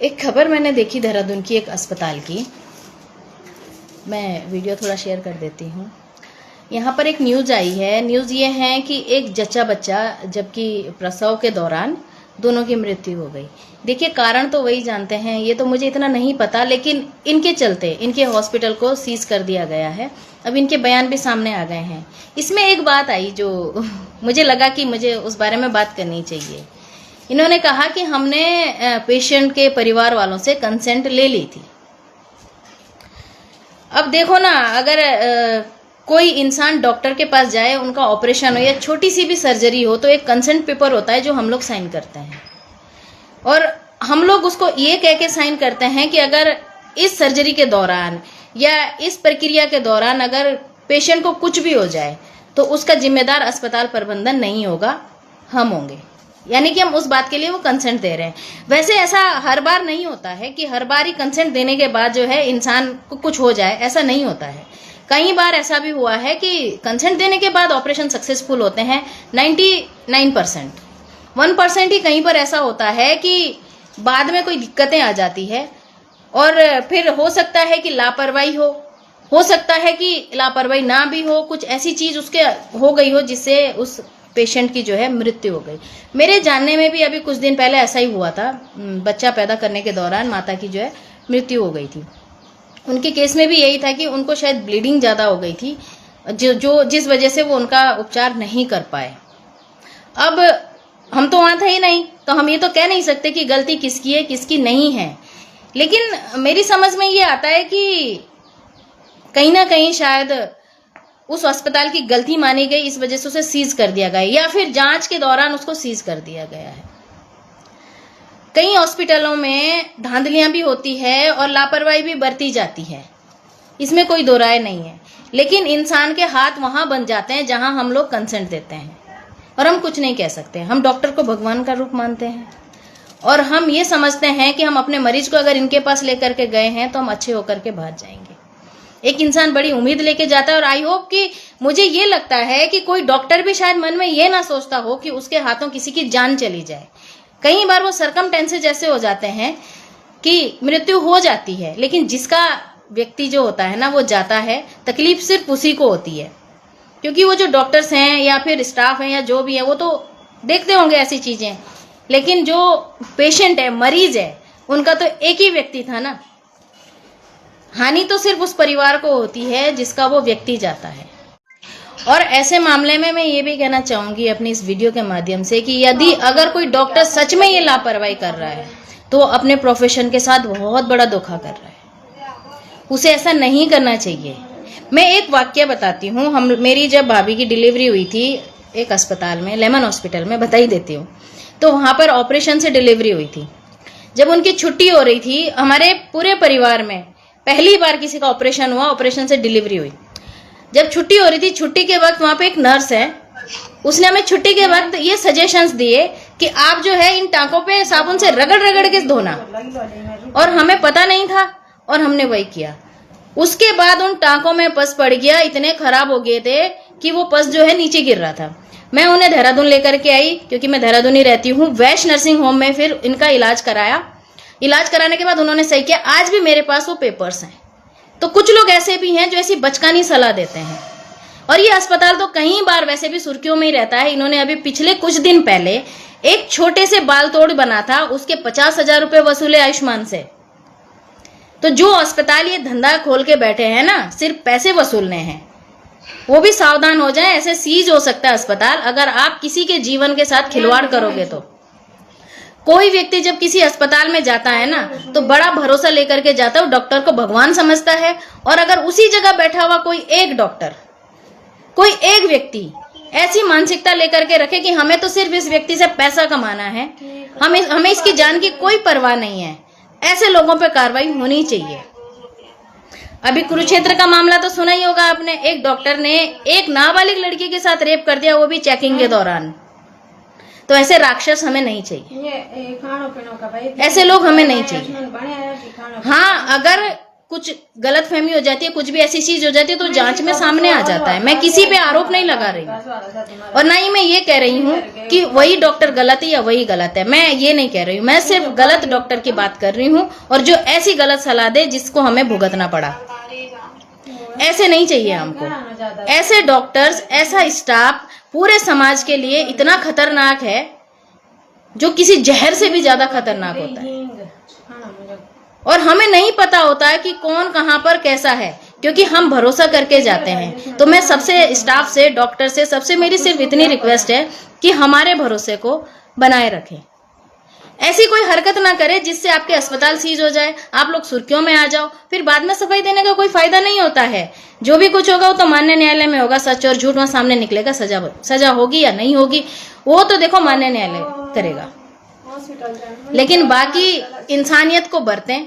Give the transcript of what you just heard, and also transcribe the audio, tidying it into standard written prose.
एक खबर मैंने देखी देहरादून की एक अस्पताल की। मैं वीडियो थोड़ा शेयर कर देती हूँ। यहाँ पर एक न्यूज़ आई है। न्यूज़ ये है कि एक जच्चा बच्चा जबकि प्रसव के दौरान दोनों की मृत्यु हो गई। देखिए, कारण तो वही जानते हैं, ये तो मुझे इतना नहीं पता, लेकिन इनके चलते इनके हॉस्पिटल को सीज कर दिया गया है। अब इनके बयान भी सामने आ गए हैं। इसमें एक बात आई जो मुझे लगा कि मुझे उस बारे में बात करनी चाहिए। इन्होंने कहा कि हमने पेशेंट के परिवार वालों से कंसेंट ले ली थी। अब देखो ना, अगर कोई इंसान डॉक्टर के पास जाए, उनका ऑपरेशन हो या छोटी सी भी सर्जरी हो, तो एक कंसेंट पेपर होता है जो हम लोग साइन करते हैं, और हम लोग उसको ये कह के साइन करते हैं कि अगर इस सर्जरी के दौरान या इस प्रक्रिया के दौरान अगर पेशेंट को कुछ भी हो जाए तो उसका जिम्मेदार अस्पताल प्रबंधन नहीं होगा, हम होंगे। यानी कि हम उस बात के लिए वो कंसेंट दे रहे हैं। वैसे ऐसा हर बार नहीं होता है कि हर बार ही कंसेंट देने के बाद जो है इंसान को कुछ हो जाए, ऐसा नहीं होता है। कई बार ऐसा भी हुआ है कि कंसेंट देने के बाद ऑपरेशन सक्सेसफुल होते हैं 99%। 1% ही कहीं पर ऐसा होता है कि बाद में कोई दिक्कतें आ जाती है, और फिर हो सकता है कि लापरवाही हो सकता है कि लापरवाही ना भी हो, कुछ ऐसी चीज उसके हो गई हो जिससे उस पेशेंट की जो है मृत्यु हो गई। मेरे जानने में भी अभी कुछ दिन पहले ऐसा ही हुआ था। बच्चा पैदा करने के दौरान माता की जो है मृत्यु हो गई थी। उनके केस में भी यही था कि उनको शायद ब्लीडिंग ज़्यादा हो गई थी, जिस वजह से वो उनका उपचार नहीं कर पाए। अब हम तो वहाँ थे ही नहीं, तो हम ये तो कह नहीं सकते कि गलती किसकी है किसकी नहीं है। लेकिन मेरी समझ में ये आता है कि कहीं ना कहीं शायद उस अस्पताल की गलती मानी गई, इस वजह से उसे सीज कर दिया गया, या फिर जांच के दौरान उसको सीज कर दिया गया है। कई हॉस्पिटलों में धांधलियां भी होती है और लापरवाही भी बरती जाती है, इसमें कोई दो राय नहीं है। लेकिन इंसान के हाथ वहां बन जाते हैं जहां हम लोग कंसेंट देते हैं, और हम कुछ नहीं कह सकते। हम डॉक्टर को भगवान का रूप मानते हैं, और हम ये समझते हैं कि हम अपने मरीज को अगर इनके पास लेकर के गए हैं तो हम अच्छे होकर के बाहर जाएंगे। एक इंसान बड़ी उम्मीद लेके जाता है, और आई होप कि मुझे ये लगता है कि कोई डॉक्टर भी शायद मन में ये ना सोचता हो कि उसके हाथों किसी की जान चली जाए। कई बार वो सरकमटेंसेस ऐसे हो जाते हैं कि मृत्यु हो जाती है, लेकिन जिसका व्यक्ति जो होता है ना, वो जाता है, तकलीफ सिर्फ उसी को होती है। क्योंकि वो जो डॉक्टर्स हैं या फिर स्टाफ हैं या जो भी है, वो तो देखते होंगे ऐसी चीजें, लेकिन जो पेशेंट है, मरीज है, उनका तो एक ही व्यक्ति था ना। हानि तो सिर्फ उस परिवार को होती है जिसका वो व्यक्ति जाता है। और ऐसे मामले में मैं ये भी कहना चाहूंगी अपनी इस वीडियो के माध्यम से कि यदि अगर कोई डॉक्टर सच में ये लापरवाही कर रहा है तो अपने प्रोफेशन के साथ बहुत बड़ा धोखा कर रहा है। उसे ऐसा नहीं करना चाहिए। मैं एक वाक्य बताती हूँ। मेरी जब भाभी की डिलीवरी हुई थी एक अस्पताल में, लेमन हॉस्पिटल में, बता ही देती हूँ, तो वहां पर ऑपरेशन से डिलीवरी हुई थी। जब उनकी छुट्टी हो रही थी, हमारे पूरे परिवार में पहली बार किसी का ऑपरेशन हुआ, ऑपरेशन से डिलीवरी हुई। जब छुट्टी हो रही थी, छुट्टी के वक्त वहां पे एक नर्स है, उसने हमें छुट्टी के वक्त ये सजेशंस दिए कि आप जो है इन टांकों पे साबुन से रगड़ रगड़ के धोना, और हमें पता नहीं था और हमने वही किया। उसके बाद उन टांकों में पस पड़ गया, इतने खराब हो गए थे कि वो पस जो है नीचे गिर रहा था। मैं उन्हें देहरादून लेकर के आई, क्योंकि मैं देहरादून ही रहती हूँ। वैश नर्सिंग होम में फिर इनका इलाज कराया। इलाज कराने के बाद उन्होंने सही किया। आज भी मेरे पास वो पेपर्स हैं। तो कुछ लोग ऐसे भी हैं जो ऐसी बचकानी सलाह देते हैं, और ये अस्पताल तो कई बार वैसे भी सुर्खियों में ही रहता है। इन्होंने अभी पिछले कुछ दिन पहले एक छोटे से बाल तोड़ बना था, उसके 50,000 रुपए वसूले आयुष्मान से। तो जो अस्पताल ये धंधा खोल के बैठे हैं ना, सिर्फ पैसे वसूलने हैं, वो भी सावधान हो जाएं। ऐसे सीज हो सकता है अस्पताल अगर आप किसी के जीवन के साथ खिलवाड़ करोगे तो। कोई व्यक्ति जब किसी अस्पताल में जाता है ना, तो बड़ा भरोसा लेकर के जाता है, डॉक्टर को भगवान समझता है। और अगर उसी जगह बैठा हुआ कोई एक डॉक्टर, कोई एक व्यक्ति ऐसी मानसिकता लेकर के रखे कि हमें तो सिर्फ इस व्यक्ति से पैसा कमाना है, हमें इसकी जान की कोई परवाह नहीं है, ऐसे लोगों पे कार्रवाई होनी चाहिए। अभी कुरुक्षेत्र का मामला तो सुना ही होगा आपने। एक डॉक्टर ने एक नाबालिग लड़की के साथ रेप कर दिया, वो भी चेकिंग के दौरान। तो ऐसे राक्षस हमें नहीं चाहिए, ऐसे लोग हमें नहीं चाहिए। हाँ, अगर कुछ गलतफहमी हो जाती है, कुछ भी ऐसी चीज हो जाती है तो जांच में सामने आ जाता है। मैं किसी पे आरोप नहीं लगा रही हूँ और ना ही मैं ये कह रही हूँ कि वही डॉक्टर गलत है या वही गलत है। मैं ये नहीं कह रही हूँ, मैं सिर्फ गलत डॉक्टर की बात कर रही हूँ और जो ऐसी गलत सलाह दे जिसको हमें भुगतना पड़ा, ऐसे नहीं चाहिए हमको। ऐसे डॉक्टर्स, ऐसा स्टाफ पूरे समाज के लिए इतना खतरनाक है जो किसी जहर से भी ज्यादा खतरनाक होता है। और हमें नहीं पता होता है कि कौन कहाँ पर कैसा है, क्योंकि हम भरोसा करके जाते हैं। तो मैं सबसे, स्टाफ से, डॉक्टर से, सबसे मेरी सिर्फ इतनी रिक्वेस्ट है कि हमारे भरोसे को बनाए रखें। ऐसी कोई हरकत ना करे जिससे आपके अस्पताल सीज हो जाए, आप लोग सुर्खियों में आ जाओ, फिर बाद में सफाई देने का कोई फायदा नहीं होता है। जो भी कुछ होगा वो तो मान्य न्यायालय में होगा, सच और झूठ वहां सामने निकलेगा, सजा होगी या नहीं होगी वो तो देखो मान्य न्यायालय करेगा। लेकिन बाकी इंसानियत को बरतें।